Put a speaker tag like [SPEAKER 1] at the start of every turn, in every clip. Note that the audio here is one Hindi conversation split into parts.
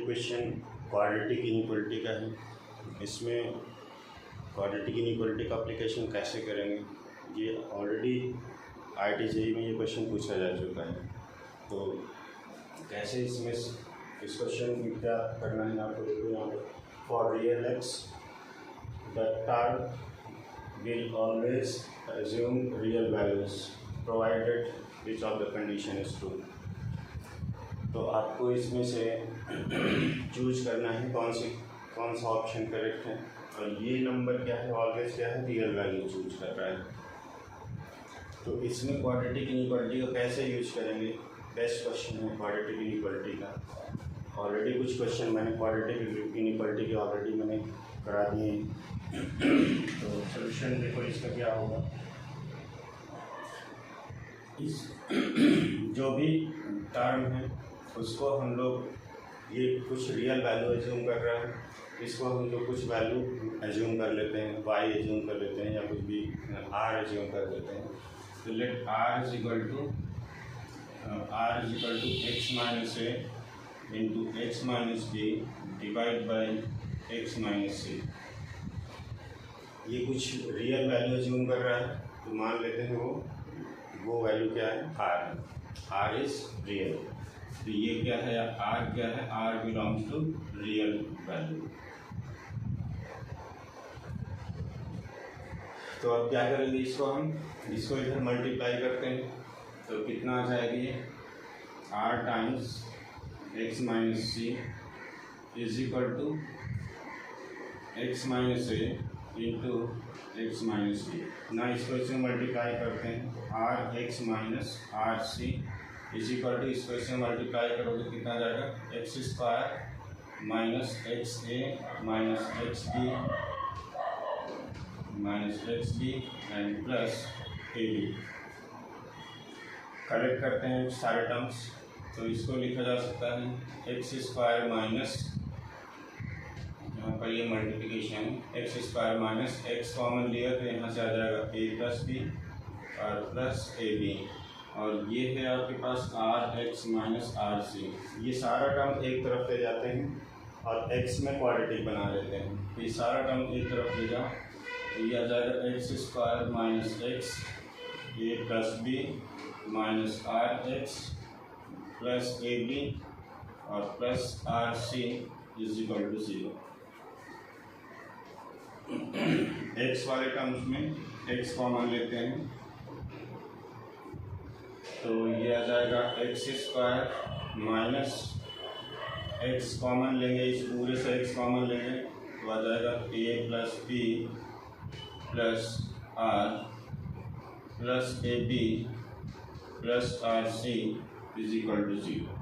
[SPEAKER 1] क्वेश्चन क्वाड्रेटिक इनइक्वालिटी का है। इसमें क्वाड्रेटिक इनइक्वालिटी का एप्लीकेशन कैसे करेंगे, ये ऑलरेडी IIT-JEE में ये क्वेश्चन पूछा जा चुका है। तो कैसे इसमें इस क्वेश्चन में क्या करना है आपको देखो यहाँ पर। For real x the term will always assume real values provided which of the condition is true. तो आपको इसमें से चूज करना है कौन सा ऑप्शन करेक्ट है। और ये नंबर क्या है, ऑलवेज क्या है, रियल वैल्यू चूज कर रहा है। तो इसमें क्वाड्रेटिक इनइक्वालिटी को कैसे यूज करेंगे, बेस्ट क्वेश्चन है क्वाड्रेटिक इनइक्वालिटी का। ऑलरेडी कुछ क्वेश्चन मैंने क्वाड्रेटिक इनइक्वालिटी के ऑलरेडी मैंने करा दिए। तो सोल्यूशन देखो इसका क्या होगा। इस जो भी टर्म है उसको हम लोग ये कुछ रियल वैल्यू एज्यूम कर रहा है, इसको हम लोग कुछ वैल्यू एज्यूम कर लेते हैं, y एज्यूम कर लेते हैं या कुछ भी r एज्यूम कर लेते हैं। तो let r is equal to x minus a into x minus b divide by x minus c। ये कुछ रियल वैल्यू एज्यूम कर रहा है, तो मान लेते हैं वो वैल्यू क्या है, r इज रियल। तो ये क्या है, r क्या है, r belongs to real value. तो अब क्या करेंगे, इसको इधर मल्टीप्लाई करते हैं। तो कितना आ जाएगा ये, r times x minus c is equal to x minus a into x minus b. ना इसको इससे मल्टीप्लाई करते हैं, r x minus r c is equal to, इसको इससे मल्टीप्लाई करोगे कितना आ जाएगा, x square minus x a minus x b and plus a b. Correct करते हैं सारे टर्म्स। तो इसको लिखा जा सकता है एक्स स्क्वायर माइनस, यहाँ पर ये मल्टीप्लिकेशन है, x square minus x common लिया तो यहाँ से आ जाएगा ए प्लस बी और प्लस ए बी। और ये है आपके पास r x minus r c. ये सारा टर्म एक तरफ ले जाते हैं और एक्स में क्वाड्रेटिक बना लेते हैं। तो ये सारा टर्म एक तरफ ले जाओ तो ये आ जाएगा x square minus x a plus b minus r x plus a b और plus r c is equal to 0। X वाले टर्म्स में एक्स कॉमन लेते हैं तो ये आ जाएगा x square minus x common लेंगे, इस पूरे से एक्स कॉमन लेंगे तो आ जाएगा a plus b plus r plus a b plus r c is equal to 0।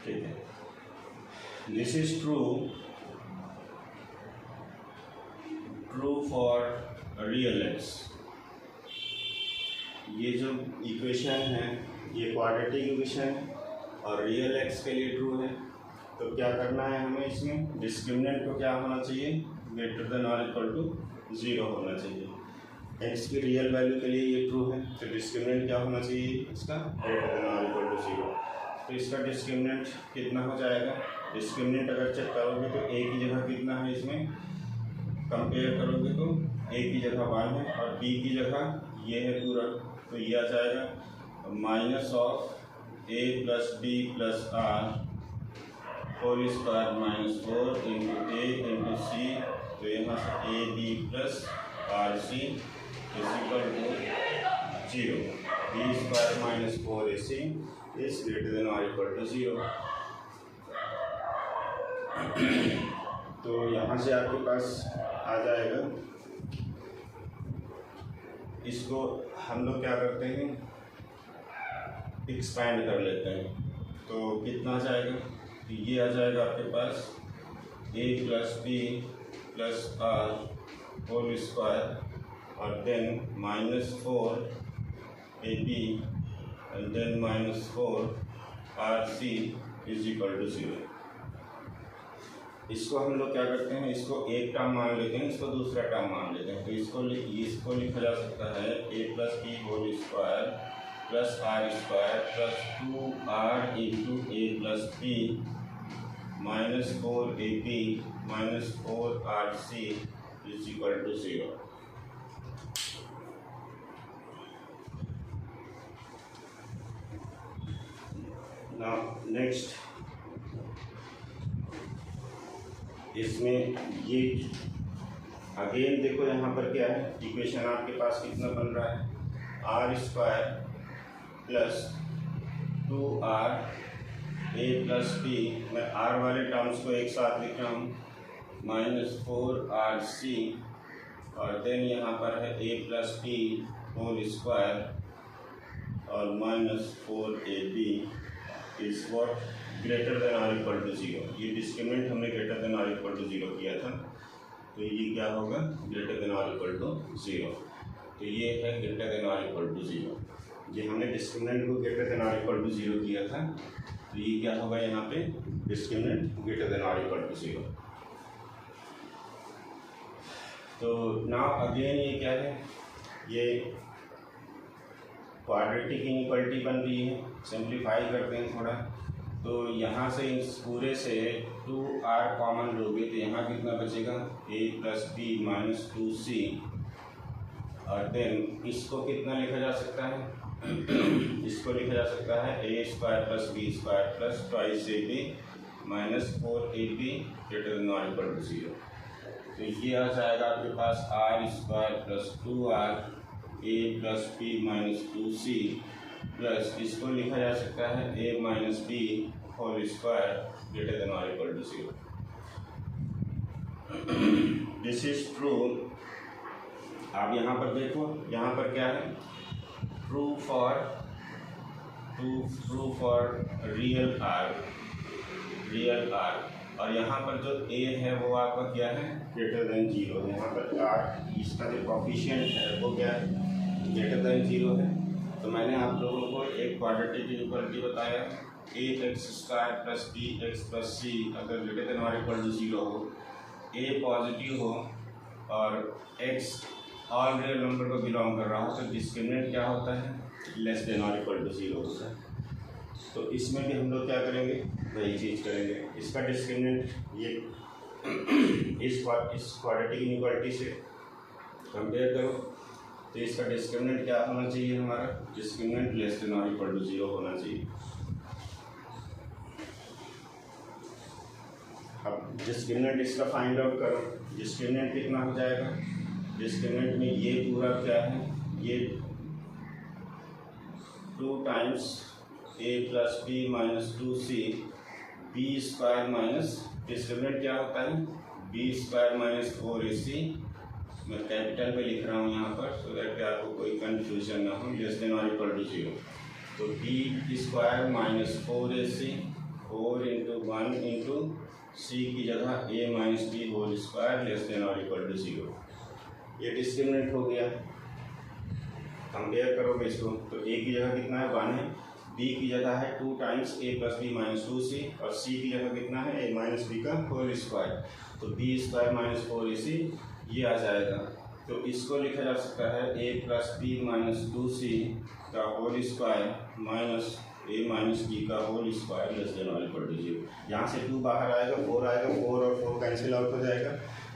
[SPEAKER 1] ठीक है, this is true for real x. ये जो इक्वेशन है ये क्वाड्रेटिक इक्वेशन है और रियल एक्स के लिए ट्रू है। तो क्या करना है हमें, इसमें डिस्क्रिमिनेंट को क्या होना चाहिए, ग्रेटर देन और इक्वल टू 0 होना चाहिए। एक्स की रियल वैल्यू के लिए ये ट्रू है तो डिस्क्रिमिनेंट क्या होना चाहिए इसका, ग्रेटर देन और इक्वल टू 0। तो इसका डिस्क्रिमिनेंट कितना हो जाएगा, डिस्क्रिमिनेंट अगर चेक करोगे तो ए की जगह कितना है, इसमें कंपेयर करोगे तो ए की जगह 1 है और बी की जगह ये है पूरा। तो ये आ जाएगा minus of a plus b plus r whole square minus 4 into a into c. तो यहाँ से a b plus r c is equal to 0। B square minus 4 a c is greater than और इक्वल टू 0। तो यहाँ से आपके पास आ जाएगा, इसको हम लोग क्या करते हैं, एक्सपैंड कर लेते हैं। तो कितना आ जाएगा, ये आ जाएगा आपके पास a plus b plus r whole square और then minus 4 a b and then minus 4 r c is equal to 0। इसको हम लोग क्या करते हैं, इसको एक टर्म मान लेते हैं, इसको दूसरा टर्म मान लेते हैं। तो इसको लिखा जा सकता है a plus b whole square plus r square plus 2r into a plus b minus 4ab minus 4rc is equal to 0। Now next, इसमें ये अगेन देखो यहाँ पर क्या है, इक्वेशन आपके पास कितना बन रहा है, r square plus 2r a plus b, मैं आर वाले टर्म्स को एक साथ लिख रहा हूँ, माइनस 4rc, और देन यहाँ पर है a plus b whole square और minus 4ab is what greater than or equal to 0। ये डिस्क्रिमिनेंट हमने greater than or equal to 0 किया था, तो ये क्या होगा, greater than or equal to 0। तो ये है greater than or equal to 0। ये हमने डिस्क्रिमिनेंट को greater than or equal to 0 किया था, तो ये क्या होगा यहाँ पे, discriminant greater than or equal to 0। तो नाउ अगेन ये क्या है, ये क्वाड्रेटिक इनइक्वालिटी बन रही है। सिंप्लीफाई करते हैं थोड़ा, तो यहाँ से इस पूरे से 2r कॉमन लोगे तो यहाँ कितना बचेगा, a plus b minus 2c, और देन इसको कितना लिखा जा सकता है इसको लिखा जा सकता है a square plus b square plus twice a b minus 4ab greater than और इक्वल टू 0। तो ये आ जाएगा आपके पास r square plus 2r a plus b minus 2c plus इसको लिखा जा सकता है a minus b whole square greater than और equal to 0। This is true. आप यहाँ पर देखो, यहाँ पर क्या है, ट्रू फॉर रियल r, और यहाँ पर जो a है वो आपका क्या है, ग्रेटर देन 0। यहाँ पर r इसका जो कोफिशिएंट है वो क्या है, ग्रेटर देन 0 है। तो मैंने आप लोगों को एक क्वाड्रेटिक इनइक्वालिटी बताया, ax square plus bx plus c अगर ग्रेटर देन और इक्वल टू 0 हो, a पॉजिटिव हो और x ऑल रियल नंबर को बिलोंग कर रहा हो, तो डिस्क्रिमिनेंट क्या होता है, लेस देन और इक्वल टू 0 होता है। तो इसमें भी हम लोग क्या करेंगे, वही चीज़ करेंगे। इसका डिस्क्रिमिनेंट ये इस क्वाड्रेटिक इनइक्वालिटी से कंपेयर करो, तो इसका डिस्क्रिमिनेंट क्या होना चाहिए, हमारा डिस्क्रिमिनेंट लेस देन और इक्वल टू 0 होना चाहिए। अब डिस्क्रिमिनेंट इसका फाइंड आउट करो, डिस्क्रिमिनेंट कितना हो जाएगा, डिस्क्रिमिनेंट में ये पूरा क्या है, ये 2 times a plus b minus 2c b square minus, discriminant क्या होता है, बी स्क्वायर माइनस 4ac, मैं कैपिटल में लिख रहा हूँ यहाँ पर सो दैट कि आपको कोई कंफ्यूजन ना हो, लेस देन और इक्वल टू 0। तो b square minus 4ac 4 into 1 into c की जगह a minus b whole square less than और इक्वल टू 0। ये डिस्क्रिमिनेंट हो गया। कंपेयर करोगे इसको तो a की जगह कितना है, 1 है, b की जगह है 2 times a plus b minus 2c, और c की जगह कितना है, a माइनस बी का होल स्क्वायर, तो b स्क्वायर माइनस 4ac ये आ जाएगा। तो इसको लिखा जा सकता है a plus b minus 2c का whole square minus a minus b का होल स्क्वायर लेस देन और इक्वल टू 0। यहाँ से 2 बाहर आएगा, 4 आएगा, 4 और 4 कैंसिल आउट हो जाएगा।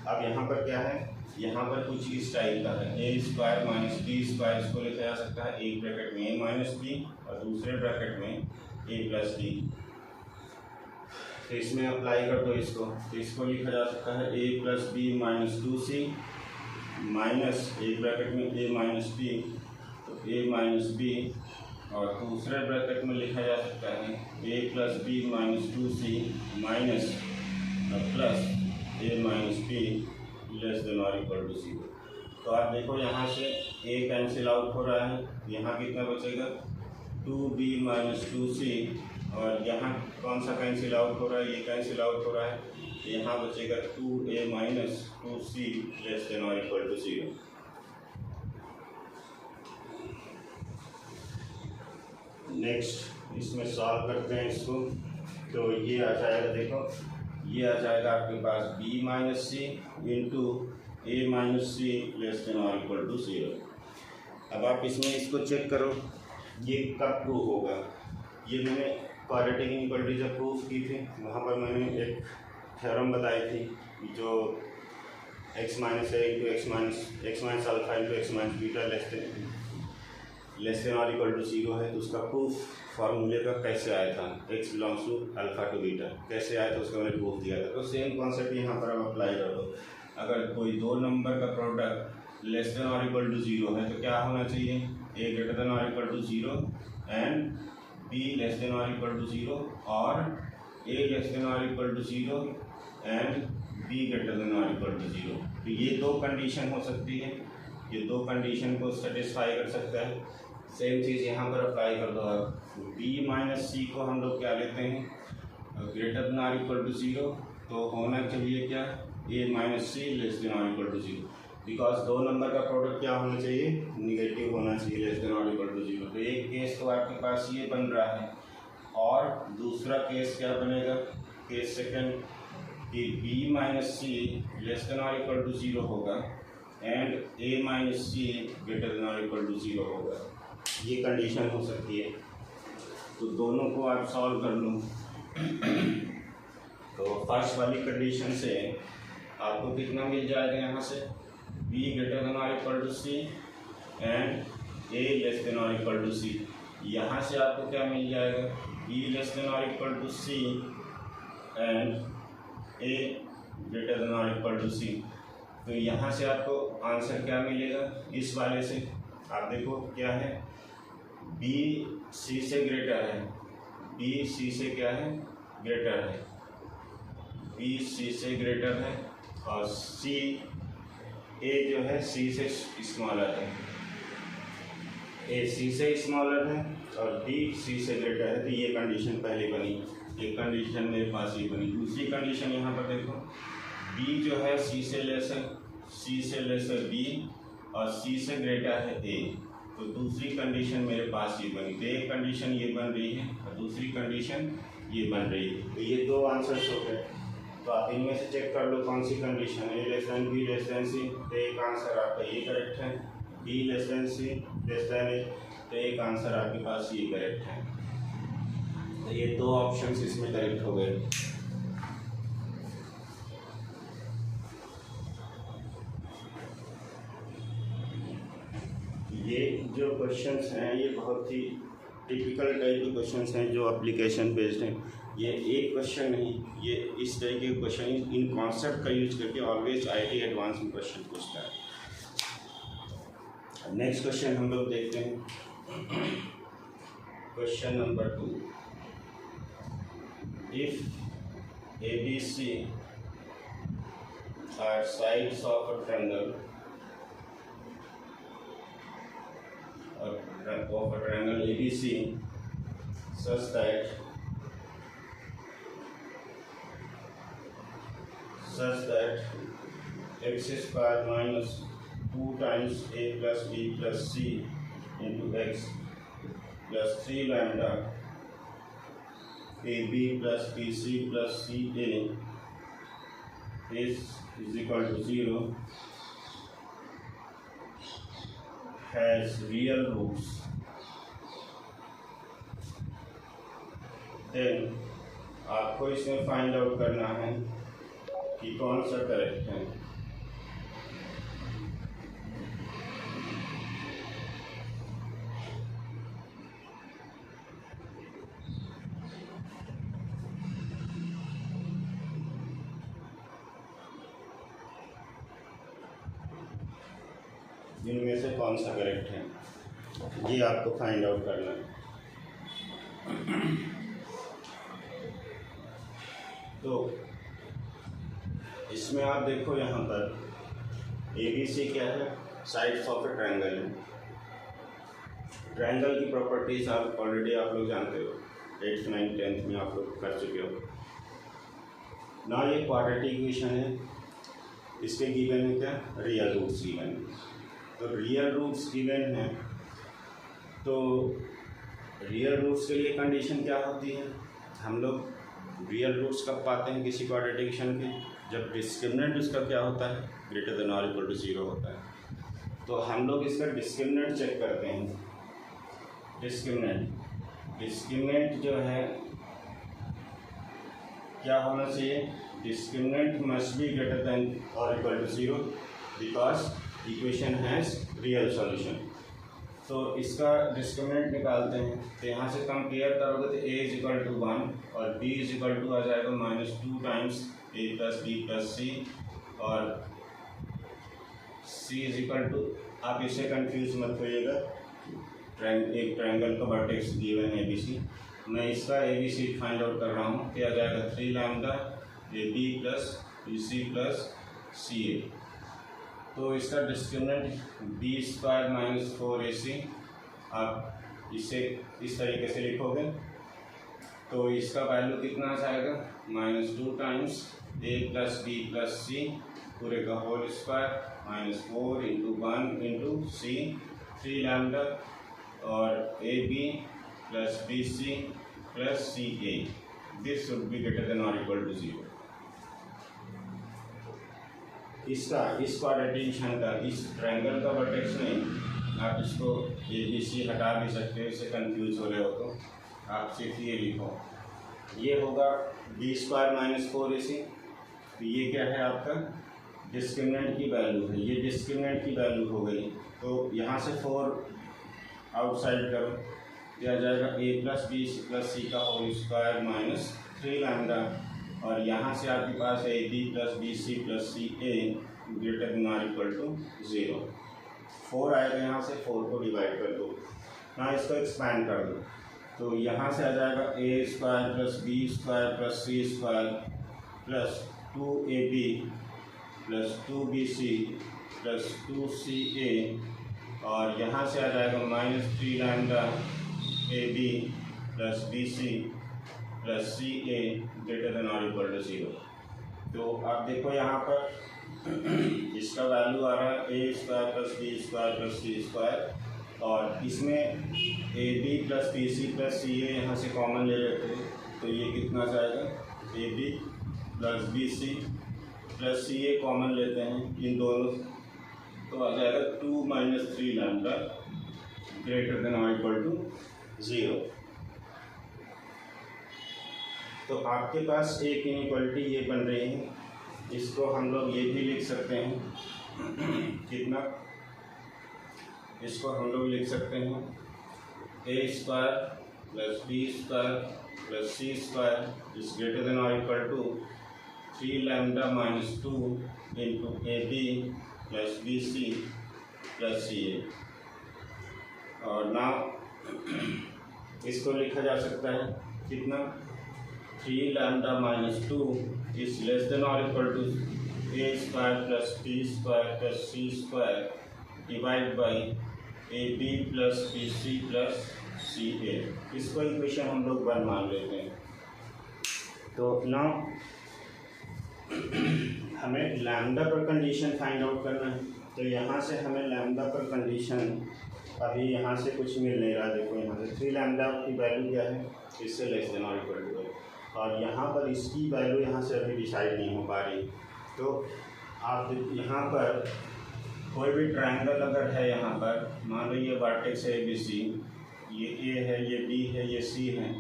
[SPEAKER 1] अब यहाँ पर क्या है, यहाँ पर कुछ इस टाइप का है, a square minus b square, इसको लिखा जा सकता है एक ब्रैकेट में a माइनस बी और दूसरे ब्रैकेट में a प्लस बी। तो इसमें अप्लाई कर दो इसको, तो इसको लिखा जा सकता है a plus b minus 2c minus एक ब्रैकेट में a माइनस बी, तो a माइनस बी, और दूसरे ब्रैकेट में लिखा जा सकता है a plus b minus 2c minus plus a minus b less than और इक्वल टू 0। तो आप देखो यहाँ से a कैंसिल आउट हो रहा है, यहाँ कितना बचेगा 2b माइनस 2c, और यहाँ कौन सा कैंसिल आउट हो रहा है, ये कैंसिल आउट हो रहा है, यहाँ बचेगा 2a minus 2c less than और इक्वल टू 0। नेक्स्ट इसमें सॉल्व करते हैं इसको, तो ये आ जाएगा, देखो ये आ जाएगा आपके पास b माइनस सी इंटू ए माइनस सी लेस देन और इक्वल टू 0। अब आप इसमें इसको चेक करो, ये कब प्रूव होगा। ये मैंने क्वाड्रेटिक इनइक्वालिटी जब प्रूफ की थी वहाँ पर मैंने एक थ्योरम बताई थी जो x minus a into x minus alpha into x minus beta less than और इक्वल टू 0 है। तो उसका प्रूफ फार्मूले का कैसे आया था, x belongs to alpha to beta कैसे आया था उसका मैंने प्रूफ दिया था। तो सेम कॉन्सेप्ट यहाँ पर आप अप्लाई कर दो। अगर कोई दो नंबर का प्रोडक्ट लेस देन और इक्वल टू 0 है तो क्या होना चाहिए, a ग्रेटर देन और equal to 0 and b less than और इक्वल टू 0 और a लेस देन और equal to 0 and b greater than और इक्वल टू 0। तो ये दो कंडीशन हो सकती है, ये दो कंडीशन को सेटिस्फाई कर सकता है। सेम चीज़ यहाँ पर अप्लाई कर दो आप। b माइनस सी को हम लोग क्या लेते हैं, ग्रेटर देन और इक्वल टू 0, तो होना चाहिए क्या, a minus c less than और इक्वल टू 0, बिकॉज दो नंबर का प्रोडक्ट क्या होना चाहिए, निगेटिव होना चाहिए, लेस देन और इक्वल टू 0। तो एक केस तो आपके पास ये बन रहा है, और दूसरा केस क्या बनेगा, केस सेकंड कि b minus c less than और इक्वल टू 0 होगा and a minus c greater than और इक्वल टू 0 होगा। ये कंडीशन हो सकती है, तो दोनों को आप सॉल्व कर लो। तो फर्स्ट वाली कंडीशन से आपको कितना मिल जाएगा, यहाँ से b ग्रेटर देन और equal to c and a less than और इक्वल टू सी। यहाँ से आपको क्या मिल जाएगा, b लेस देन और equal to c and a greater than और इक्वल टू सी। तो यहाँ से आपको आंसर क्या मिलेगा, इस वाले से आप देखो क्या है, b c से ग्रेटर है, b c से क्या है, ग्रेटर है, b c से ग्रेटर है और c a जो है c से स्मॉलर है, a c से स्मॉलर है और b c से ग्रेटर है। तो ये कंडीशन पहले बनी, एक कंडीशन मेरे पास ये बनी। दूसरी कंडीशन यहाँ पर देखो, b जो है c से लेस है, c से लेस है b और c से ग्रेटर है a। तो दूसरी कंडीशन मेरे पास ये बनी। तो एक कंडीशन ये बन रही है और दूसरी कंडीशन ये बन रही है। तो ये दो आंसर्स हो गए। तो आप इनमें से चेक कर लो कौन सी कंडीशन है, a less then b less then c। तो एक आंसर आपका ये करेक्ट है, b less then c less than a। तो एक आंसर आपके पास ये करेक्ट है। तो ये दो ऑप्शंस इसमें करेक्ट हो गए। ये जो क्वेश्चंस हैं ये बहुत ही टिपिकल टाइप के क्वेश्चंस हैं जो एप्लीकेशन बेस्ड हैं। ये एक क्वेश्चन नहीं, ये इस तरह के क्वेश्चन इन कॉन्सेप्ट का यूज करके ऑलवेज आईआईटी एडवांस में क्वेश्चन पूछता है। नेक्स्ट क्वेश्चन हम लोग देखते हैं, question number 2। If ABC are sides of a triangle ABC such that x square minus 2 times a plus b plus c into x plus 3 lambda ab plus bc plus ca is equal to 0 has real roots, then आपको इसमें फाइंड आउट करना है कि कौन सा करेक्ट है। इनमें से कौन सा करेक्ट है ये आपको फाइंड आउट करना है। तो इसमें आप देखो यहाँ पर ABC क्या है, साइड्स ऑफ ए ट्रायंगल है। ट्रायंगल की प्रॉपर्टीज आप ऑलरेडी आप लोग जानते हो, 8th 9th 10th में आप लोग कर चुके हो ना। ये क्वाड्रेटिक इक्वेशन है, इसके गिवन है क्या, रियल रूट्स गिवन है। तो रियल रूट्स गिवन है तो रियल रूट्स के लिए कंडीशन क्या होती है? हम लोग रियल रूट्स कब पाते हैं किसी क्वाड्रेटिक के? जब डिस्क्रिमिनेंट उसका क्या होता है? ग्रेटर देन और इक्वल टू 0 होता है। तो हम लोग इसका डिस्क्रिमिनेंट चेक करते हैं। डिस्क्रिमिनेंट जो है क्या होना चाहिए? Discriminant must be greater than और equal to 0 because equation has real solution. तो इसका डिस्क्रिमिनेंट निकालते हैं। तो यहाँ से कंपेयर करोगे तो a इज इक्वल टू 1 और b इज इक्वल टू आ जाएगा -2 times a plus b plus c और c इज इक्वल टू, आप इससे कंफ्यूज मत होइएगा, एक ट्रायंगल का वर्टेक्स गिवन है ABC। मैं इसका ABC फाइंड आउट कर रहा हूँ। क्या आ जाएगा? 3 lambda AB plus BC plus CA। तो इसका discriminant b square minus 4AC, आप इसे इस तरीके से लिखोगे तो इसका वैल्यू कितना आ जाएगा? -2 times a plus b plus c पूरे का whole square -4 into 1 into c 3 lambda और AB plus BC plus CA। This should be greater than और इक्वल टू 0। इसका इस क्वाड्रेटिक का इस ट्रायंगल का वर्टेक्स नहीं, आप इसको ABC हटा भी सकते हो। इससे कंफ्यूज हो रहे हो तो आप सिर्फ ये लिखो, ये होगा b स्क्वायर माइनस 4AC। तो ये क्या है? आपका डिस्क्रिमिनेंट की वैल्यू है। ये डिस्क्रिमिनेंट की वैल्यू हो गई। तो यहाँ से 4 आउटसाइड करो, दिया जाएगा a plus b plus c का होल स्क्वायर माइनस 3 लैम्डा और यहाँ से आपके पास है AB plus BC plus CA greater than और इक्वल टू 0। 4 आएगा, यहाँ से 4 को डिवाइड कर दो। ना इसको एक्सपैंड कर दो तो यहाँ से आ जाएगा a square plus b square plus c square plus 2AB plus 2BC plus 2CA और यहाँ से आ जाएगा -3 lambda AB plus BC plus CA greater than और इक्वल टू 0। तो आप देखो यहाँ पर इसका वैल्यू आ रहा है a square plus b square plus c square और इसमें AB plus BC plus CA यहाँ से कॉमन ले लेते हैं तो ये कितना जाएगा? AB plus BC plus CA common लेते हैं इन दोनों तो आ जाएगा 2 - 3 लैम्डा ग्रेटर देन और इक्वल टू 0। तो आपके पास एक इनइक्वालिटी ये बन रही है, इसको हम लोग ये भी लिख सकते हैं कितना? इसको हम लोग लिख सकते हैं a square plus b square plus c square is greater than और equal to 3 lambda -2 into AB plus BC plus CA। और नाउ इसको लिखा जा सकता है कितना? 3 लैम्डा -2 इज लेस देन और equal to a square plus b square plus c square divide by AB plus BC plus CA। इसको इक्वेशन हम लोग 1 मान लेते हैं। तो नाउ हमें लैम्डा पर कंडीशन फाइंड आउट करना है। तो यहाँ से हमें लैम्डा पर कंडीशन अभी यहाँ से कुछ मिल नहीं रहा। देखो यहाँ से 3 लैम्डा की वैल्यू क्या है? इससे लेस देन और इक्वल टू है और यहाँ पर इसकी वैल्यू यहाँ से अभी डिसाइड नहीं हो पा रही। तो आप यहाँ पर कोई भी ट्रायंगल अगर है, यहाँ पर मान लो ये वर्टेक्स है ABC, ये A है, ये B है, ये C है।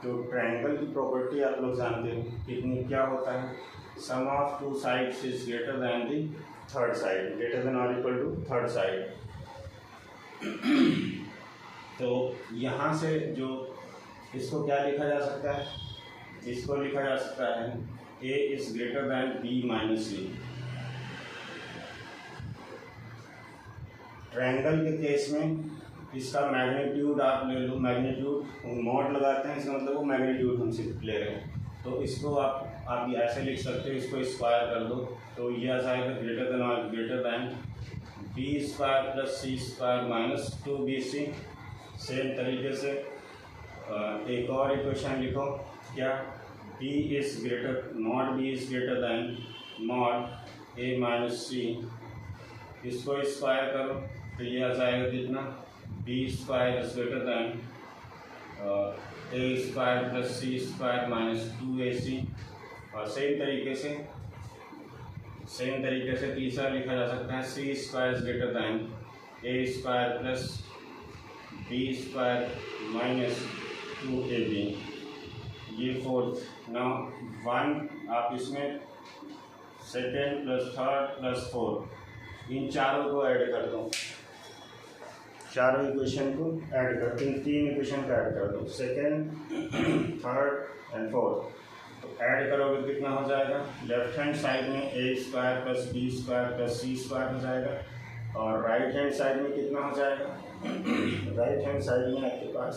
[SPEAKER 1] तो ट्रायंगल की प्रॉपर्टी आप लोग जानते हो कितनी क्या होता है? Sum of 2 sides is greater than the third side, greater than और इक्वल टू थर्ड साइड। तो यहाँ से जो इसको क्या लिखा जा सकता है? इसको लिखा जा सकता है A is greater than B minus C। Triangle के केस में इसका मैग्नीट्यूड आप ले लो, मैग्नीट्यूड मॉड लगाते हैं, इसका मतलब वो मैग्नीट्यूड हम सिर्फ ले रहे हैं। तो इसको आप ऐसे लिख सकते हो, इसको स्क्वायर कर दो तो ये आ जाएगा greater than b square plus c square minus 2bc। Same तरीके से एक और इक्वेशन लिखो, क्या? b is greater than mod a minus c। इसको स्क्वायर करो तो ये आ जाएगा कितना? b square is greater than a square plus c square minus 2ac। और सेम तरीके से तीसरा लिखा जा सकता है c square is greater than a square plus b square minus 2ab। ये फोर्थ। नाउ 1 आप इसमें second plus third plus fourth इन चारों को ऐड कर दो, चारों इक्वेशन को ऐड कर, तीन इक्वेशन को ऐड कर दो, सेकेंड थर्ड एंड फोर्थ। तो ऐड करोगे कितना हो जाएगा? लेफ्ट हैंड साइड में a square plus b square plus c square हो जाएगा और राइट हैंड साइड में कितना हो जाएगा? राइट हैंड साइड में आपके पास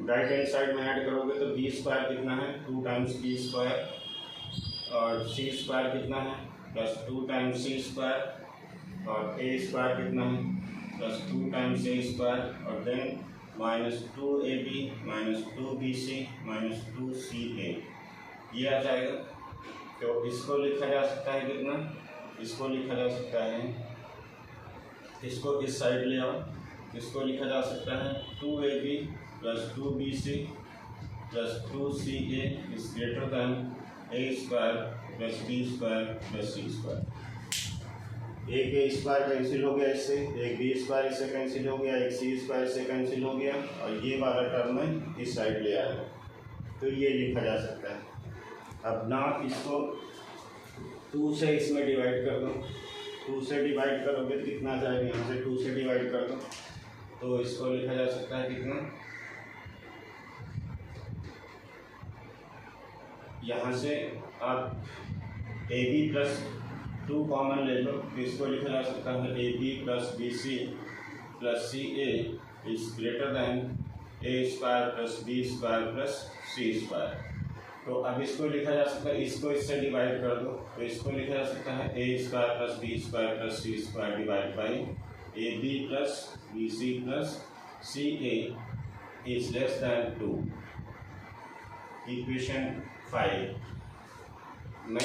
[SPEAKER 1] राइट हैंड साइड में ऐड करोगे तो बी स्क्वायर कितना है? 2 टाइम्स बी स्क्वायर और सी स्क्वायर कितना है? प्लस 2 टाइम्स सी स्क्वायर और ए स्क्वायर कितना है? प्लस 2 टाइम्स ए स्क्वायर और then minus 2ab minus 2bc minus 2ca ये आ जाएगा। तो इसको लिखा जा सकता है कितना? इसको लिखा जा सकता है, इसको इस साइड ले आओ, इसको लिखा जा सकता है 2ab plus 2bc plus 2ca is greater than a square plus b square plus c square. एक ए स्क्वायर कैंसिल हो गया इससे, एक बी स्क्वायर इससे कैंसिल हो गया, एक सी स्क्वायर से कैंसिल हो गया और ये वाला टर्म में इस साइड ले आया, तो ये लिखा जा सकता है। अब ना इसको 2 से इसमें डिवाइड कर दो, 2 से डिवाइड करोगे तो कितना आ जाएगा? यहाँ से 2 से डिवाइड कर दो तो इसको लिखा जा सकता है कितना? यहाँ से आप ए बी प्लस 2 कॉमन ले लो तो इसको लिखा जा सकता है a b plus b c plus c a is greater than a square plus b square plus c square. तो अब इसको लिखा जा सकता है, इसको इससे डिवाइड कर दो तो इसको लिखा जा सकता है a square plus b square plus c square divide by a b plus b c plus c a is less than 2। Equation 5 मैं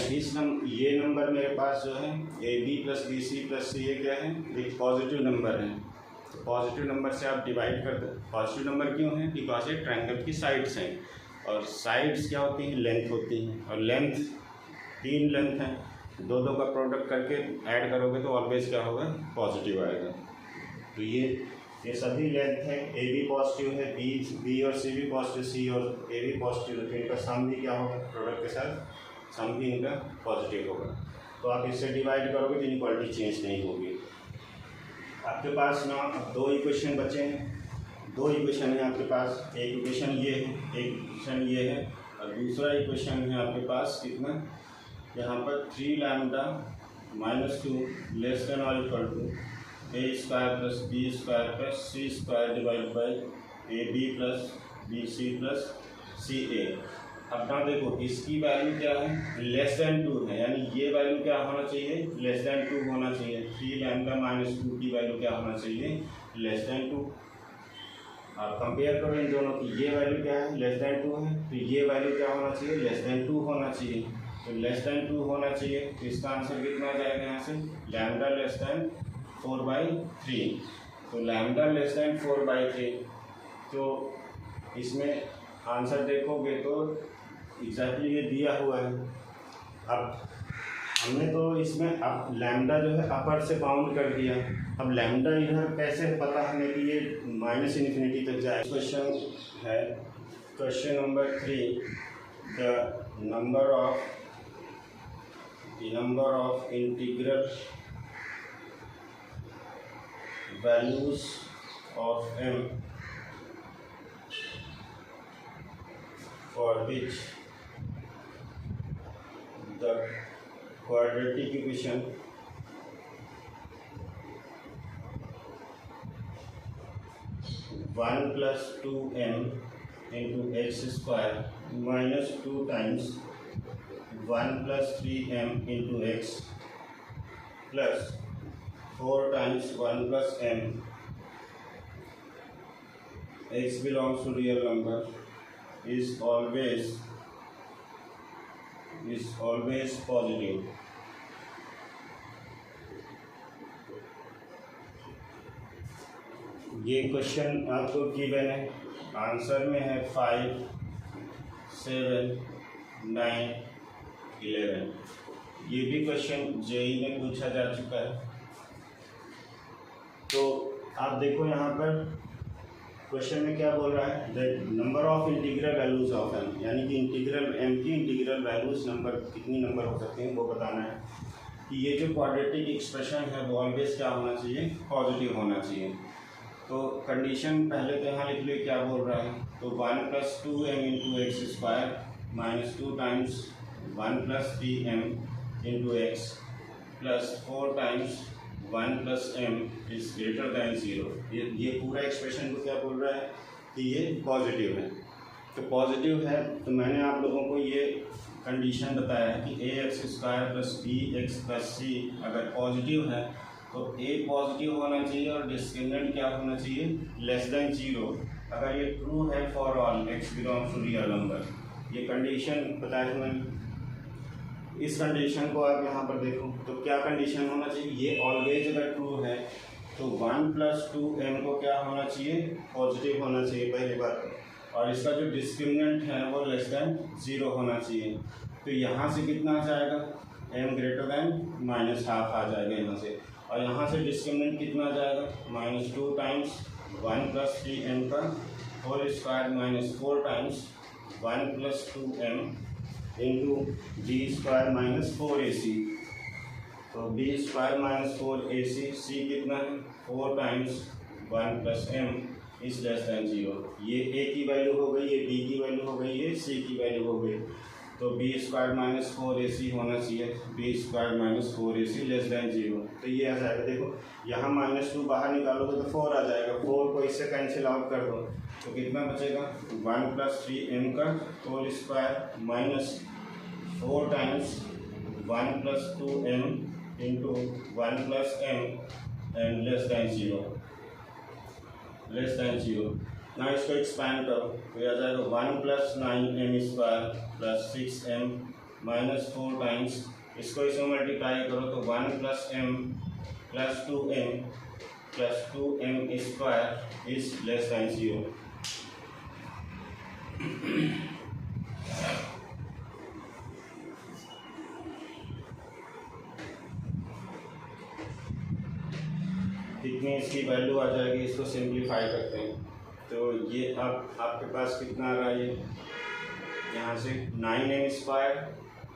[SPEAKER 1] ये नंबर मेरे पास जो है a b plus b c plus c a क्या है? एक पॉजिटिव नंबर है। तो पॉजिटिव नंबर से आप डिवाइड कर दो। पॉजिटिव नंबर क्यों है? बिकॉज ये ट्रायंगल की साइड्स हैं और साइड्स क्या होती हैं? लेंथ होती हैं और लेंथ 3 लेंथ हैं, 2 का प्रोडक्ट करके ऐड करोगे तो ऑलवेज क्या होगा? पॉजिटिव आएगा। तो ये सभी लेंथ है, ए बी पॉजिटिव है, बी और सी भी पॉजिटिव, सी और ए भी पॉजिटिव है, तो इनका सम भी क्या होगा? प्रोडक्ट के साथ सम भी इनका पॉजिटिव होगा। तो आप इससे डिवाइड करोगे तो इनइक्वालिटी चेंज नहीं होगी। आपके पास ना अब 2 इक्वेशन बचे हैं, 2 इक्वेशन है आपके पास। एक इक्वेशन ये है, एक इक्वेशन ये है और दूसरा इक्वेशन है आपके पास कितना? यहाँ पर 3 लैम्डा माइनस 2 लेस देन और equal to a square plus b square plus c square divide by a b plus b c plus c a. अब ना देखो इसकी वैल्यू क्या है? लेस देन 2 है, यानी ये वैल्यू क्या होना चाहिए? लेस देन 2 होना चाहिए। 3 लैम्डा माइनस 2 की वैल्यू क्या होना चाहिए? Less then 2। आप कंपेयर करो इन दोनों की, ये वैल्यू क्या है? लेस देन 2 है, तो ये वैल्यू क्या होना चाहिए? लेस देन 2 होना चाहिए। तो लेस देन 2 होना चाहिए तो इसका आंसर कितना आ जाएगा? यहाँ से लैम्डा लेस देन 4/3। तो लैम्डा लेस देन 4/3, तो इसमें आंसर देखोगे तो एग्जैक्टली ये दिया हुआ है। अब हमने तो इसमें अब लैम्डा जो है अपर से बाउंड कर दिया। अब लैम्डा इधर कैसे पता हमें कि ये माइनस इन्फिनिटी तक जाए? क्वेश्चन है, question number 3, the number of integral values of m for which the quadratic equation (1 + 2m × x square minus 2 times 1 + 3m × x plus 4 times 1 + m x belongs to real number is always positive. ये क्वेश्चन आपको गिवन है, आंसर में है 5, 7, 9, 11। ये भी क्वेश्चन जेई में पूछा जा चुका है। तो आप देखो यहाँ पर क्वेश्चन में क्या बोल रहा है, the number of integral values of m, यानी कि इंटीग्रल एम की इंटीग्रल वैल्यूज नंबर कितनी नंबर हो सकते हैं वो बताना है। कि ये जो क्वाड्रेटिक एक्सप्रेशन है वो ऑलवेज क्या होना चाहिए, पॉजिटिव होना चाहिए। तो कंडीशन पहले तो यहाँ लिख लो क्या बोल रहा है। तो 1 + 2m × x² - 2 times 1 + 3m × x + 4 times 1 + m is greater then 0। ये पूरा एक्सप्रेशन को क्या बोल रहा है कि ये पॉजिटिव है। तो पॉजिटिव है तो मैंने आप लोगों को ये कंडीशन बताया है कि ax² + bx + c अगर पॉजिटिव है तो a पॉजिटिव होना चाहिए और डिस्क्रिमिनेंट क्या होना चाहिए, लेस दैन 0। अगर ये ट्रू है for all x belongs to real number, ये कंडीशन बताया था मैंने। इस कंडीशन को आप यहाँ पर देखो तो क्या कंडीशन होना चाहिए, ये ऑलवेज अगर ट्रू है तो 1 + 2m को क्या होना चाहिए, पॉजिटिव होना चाहिए पहली बात। और इसका जो डिस्क्रिमिनेंट है वो लेस दैन 0 होना चाहिए। तो यहाँ से कितना आ जाएगा, m ग्रेटर दैन -12 आ जाएगा यहाँ से। और यहाँ से डिस्क्रिमिनेंट कितना आ जाएगा, -2 टाइम्स 1 + 3m का whole square -4 times 1 + 2m × b² - 4ac। तो b² - 4ac, c कितना है 4 times 1 + m is less than 0। ये a की वैल्यू हो गई, ये b की वैल्यू हो गई, ये c की वैल्यू हो गई। तो b² - 4ac होना चाहिए, b² - 4ac लेस दैन 0। तो ये आ जाएगा, देखो यहाँ -2 बाहर निकालोगे तो 4 आ जाएगा, 4 को इससे कैंसिल आउट कर दो तो कितना बचेगा, 1 + 3m का whole square -4 times 1 + 2m × 1 + m and less than 0। ना इसको एक्सपैंड करो तो यह आ जाएगा 1 + 9m² + 6m - 4 टाइम्स, इसको इसमें मल्टीप्लाई करो तो 1 + m + 2m + 2m² is less than 0। कितनी इसकी वैल्यू आ जाएगी, इसको सिंप्लीफाई करते हैं। तो ये अब आपके पास कितना आ रहा है, ये यहाँ से 9m²,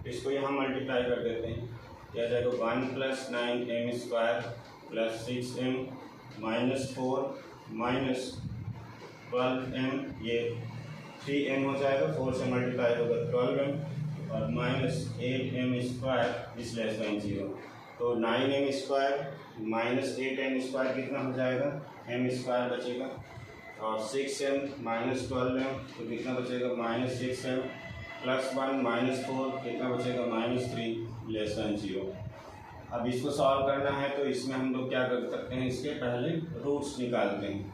[SPEAKER 1] इसको यहाँ मल्टीप्लाई कर देते हैं, क्या जाएगा 1 + 9m² + 6m - 4 - 12m, ये 3m हो जाएगा, 4 से मल्टीप्लाई होगा 12m और -8m² इज लेस दैन 0। तो 9m² - 8m² कितना हो जाएगा, m² बचेगा और 6m - 12m तो कितना बचेगा, -6m + 1 - 4 कितना बचेगा, -3 लेस दैन 0। अब इसको सॉल्व करना है तो इसमें हम लोग क्या कर सकते हैं, इसके पहले रूट्स निकालते हैं।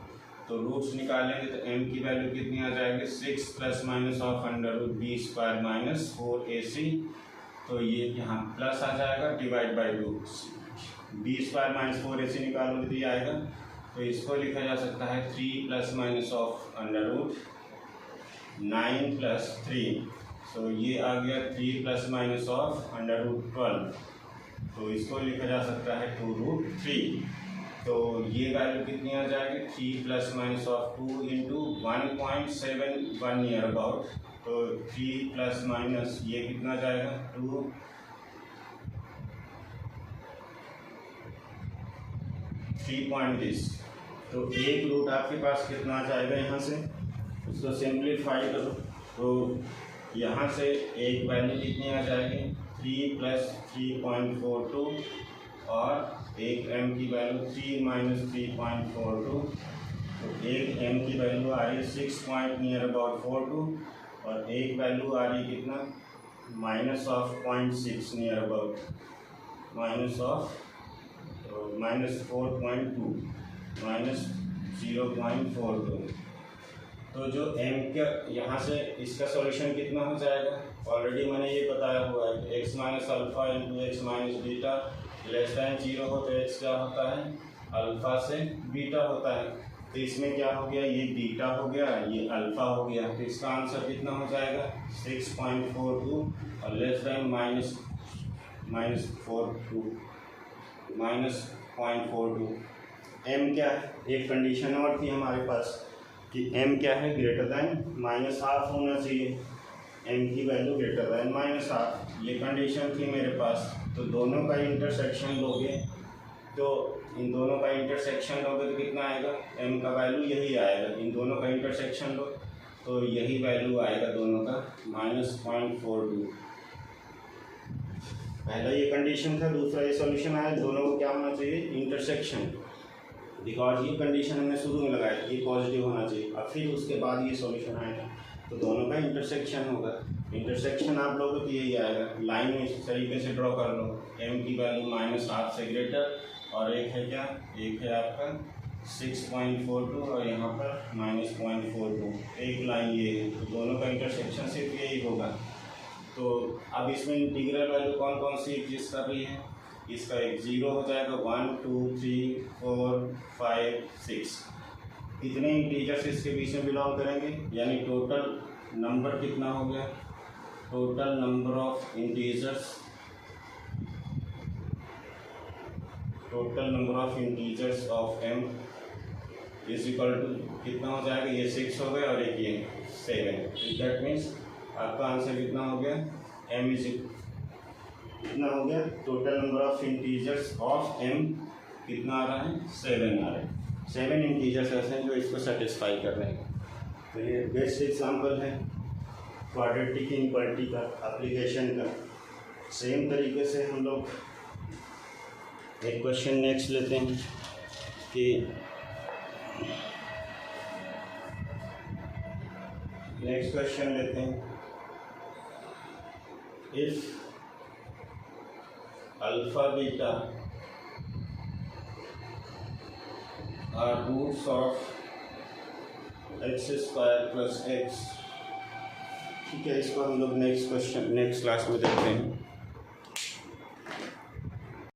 [SPEAKER 1] तो रूट्स निकालेंगे तो m की वैल्यू कितनी आ जाएगी, 6 ± ऑफ √b² - 4ac। तो ये यहाँ प्लस आ जाएगा डिवाइड बाई 2, b² - 4ac निकालोगे तो ये आएगा। तो इसको लिखा जा सकता है 3 ± ऑफ √9 + 3। तो ये आ गया 3 ± ऑफ √12। तो इसको लिखा जा सकता है 2√3। तो ये वैल्यू कितनी आ जाएगी, 3 ± ऑफ 2 × 1.71 नियर अबाउट। तो 3 ± ये कितना जाएगा 2 3.this। तो एक रूट आपके पास कितना आ जाएगा, यहाँ से उसको सिंप्लीफाई करो तो यहाँ से एक वैल्यू कितनी आ जाएगी 3 + 3.42 और एक m की वैल्यू 3 - 3.42। तो एक m की वैल्यू आ रही है 6 नियर अबाउट 42 और एक वैल्यू आ रही है कितना -0.6 नियर अबाउट -4.2 -0.42। तो जो m का यहाँ से इसका सॉल्यूशन कितना हो जाएगा, ऑलरेडी मैंने ये बताया हुआ है कि x - alpha × x - beta less than 0 हो तो x क्या होता है, अल्फ़ा से बीटा होता है। तो इसमें क्या हो गया, ये बीटा हो गया, ये अल्फा हो गया। तो इसका आंसर कितना हो जाएगा 6.42 और लेस देन -0.42। m क्या है, एक कंडीशन और थी हमारे पास कि m क्या है, ग्रेटर देन -12 होना चाहिए, m की वैल्यू ग्रेटर देन -12, ये कंडीशन थी मेरे पास। तो दोनों का इंटरसेक्शन लोगे तो इन दोनों का इंटरसेक्शन लोगे तो कितना आएगा, m का वैल्यू यही आएगा। इन दोनों का इंटरसेक्शन लो तो यही वैल्यू आएगा दोनों का -0.42। पहला ये कंडीशन था, दूसरा ये सॉल्यूशन आया। दोनों को क्या होना चाहिए, इंटरसेक्शन, बिकॉज ये कंडीशन हमने शुरू में लगाई, ये पॉजिटिव होना चाहिए और फिर उसके बाद ये सॉल्यूशन आएगा तो दोनों का इंटरसेक्शन होगा। इंटरसेक्शन आप लोगों को यही आएगा, लाइन में इस तरीके से ड्रॉ कर लो, m की वैल्यू -12 से ग्रेटर और एक है क्या, एक है आपका 6.42 और यहाँ पर -0.42, एक लाइन ये है। तो दोनों का इंटरसेक्शन सिर्फ यही होगा। तो अब इसमें इंटीग्रल वैल्यू कौन कौन सी एग्जिस्ट कर रही है, इसका एक 0 हो जाएगा, 1 2 3 4 5 6, कितने इंटीजर्स इसके बीच में बिलोंग करेंगे, यानी टोटल नंबर कितना हो गया, total number of integers, total number of integers of m is equal to कितना हो जाएगा, ये 6 हो गया और एक ये 7। दैट मीन्स आपका आंसर कितना हो गया, m इज कितना हो गया, total number of integers of m कितना आ रहा है, 7 आ रहा है। 7 इंटीजर्स ऐसे हैं जो इसको सेटिस्फाई कर रहे हैं। तो ये बेस्ट एग्जांपल है क्वाड्रेटिक इनइक्वालिटी का एप्लीकेशन का। सेम तरीके से हम लोग एक क्वेश्चन नेक्स्ट लेते हैं कि नेक्स्ट क्वेश्चन लेते हैं, if alpha beta are roots of x² + x। ठीक है, इसको हम लोग नेक्स्ट क्लास में देखते हैं।